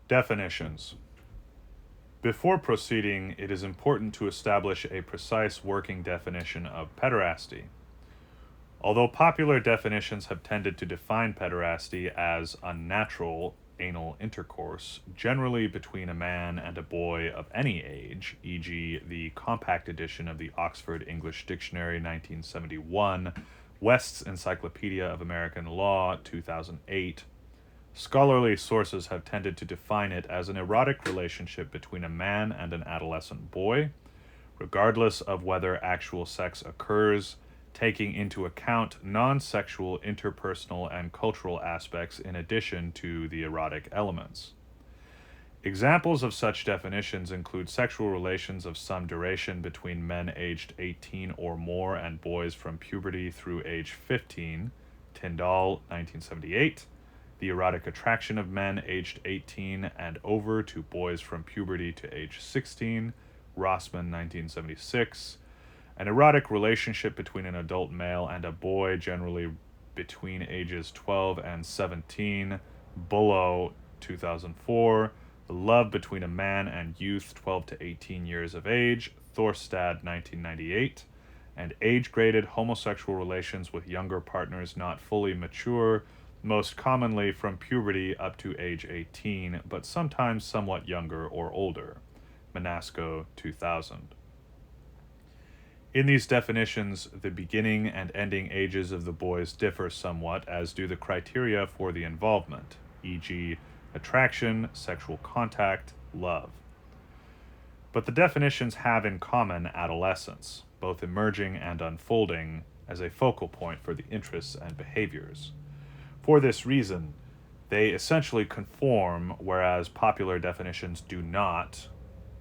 Definitions. Before proceeding, it is important to establish a precise working definition of pederasty. Although popular definitions have tended to define pederasty as unnatural anal intercourse, generally between a man and a boy of any age, e.g., the compact edition of the Oxford English Dictionary 1971, West's Encyclopedia of American Law 2008, scholarly sources have tended to define it as an erotic relationship between a man and an adolescent boy, regardless of whether actual sex occurs, taking into account non-sexual interpersonal and cultural aspects in addition to the erotic elements. Examples of such definitions include sexual relations of some duration between men aged 18 or more and boys from puberty through age 15, Tyndall, 1978, the erotic attraction of men aged 18 and over to boys from puberty to age 16, Rossman, 1976, an erotic relationship between an adult male and a boy, generally between ages 12 and 17, Bullough, 2004, the love between a man and youth 12 to 18 years of age, Thorstad, 1998, and age-graded homosexual relations with younger partners not fully mature, most commonly from puberty up to age 18, but sometimes somewhat younger or older, Manasco, 2000. In these definitions, the beginning and ending ages of the boys differ somewhat, as do the criteria for the involvement, e.g., attraction, sexual contact, love. But the definitions have in common adolescence, both emerging and unfolding, as a focal point for the interests and behaviors. For this reason, they essentially conform, whereas popular definitions do not,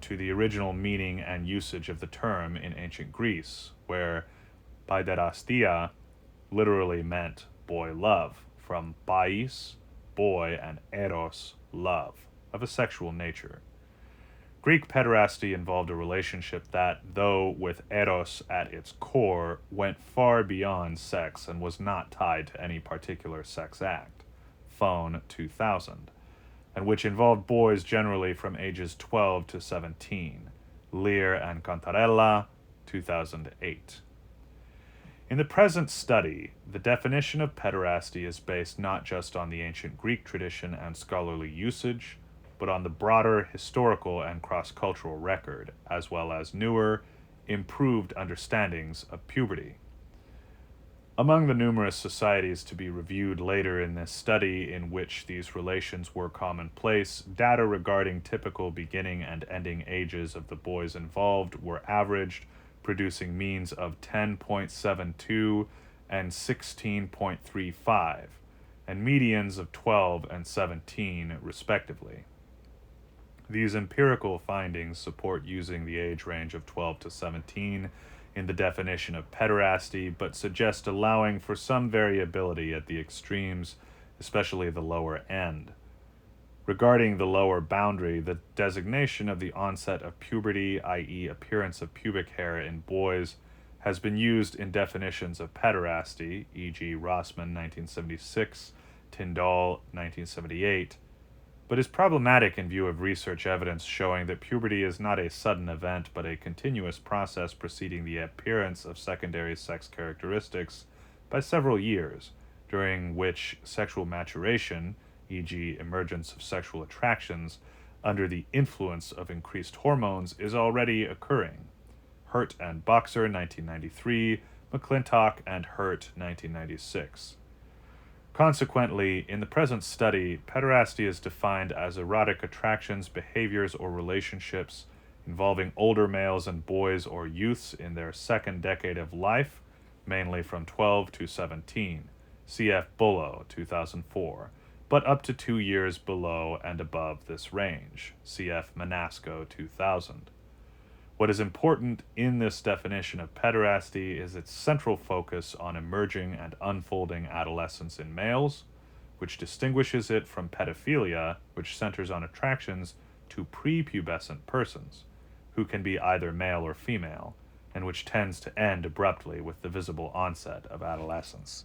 to the original meaning and usage of the term in ancient Greece, where paiderastia literally meant boy love, from pais, boy, and eros, love, of a sexual nature. Greek pederasty involved a relationship that, though with eros at its core, went far beyond sex and was not tied to any particular sex act, Phone, 2000, and which involved boys generally from ages 12 to 17, Lear and Cantarella, 2008. In the present study, the definition of pederasty is based not just on the ancient Greek tradition and scholarly usage, but on the broader historical and cross-cultural record, as well as newer, improved understandings of puberty. Among the numerous societies to be reviewed later in this study in which these relations were commonplace, data regarding typical beginning and ending ages of the boys involved were averaged, producing means of 10.72 and 16.35, and medians of 12 and 17, respectively. These empirical findings support using the age range of 12 to 17 in the definition of pederasty, but suggest allowing for some variability at the extremes, especially the lower end. Regarding the lower boundary, the designation of the onset of puberty, i.e., appearance of pubic hair in boys, has been used in definitions of pederasty, e.g., Rossman, 1976, Tyndall, 1978, but is problematic in view of research evidence showing that puberty is not a sudden event but a continuous process preceding the appearance of secondary sex characteristics by several years, during which sexual maturation, e.g., emergence of sexual attractions, under the influence of increased hormones is already occurring. Hurt and Boxer, 1993, McClintock and Hurt, 1996. Consequently, in the present study, pederasty is defined as erotic attractions, behaviors, or relationships involving older males and boys or youths in their second decade of life, mainly from 12 to 17, cf. Bullough, 2004, but up to 2 years below and above this range, cf. Manasco, 2000. What is important in this definition of pederasty is its central focus on emerging and unfolding adolescence in males, which distinguishes it from pedophilia, which centers on attractions to prepubescent persons, who can be either male or female, and which tends to end abruptly with the visible onset of adolescence.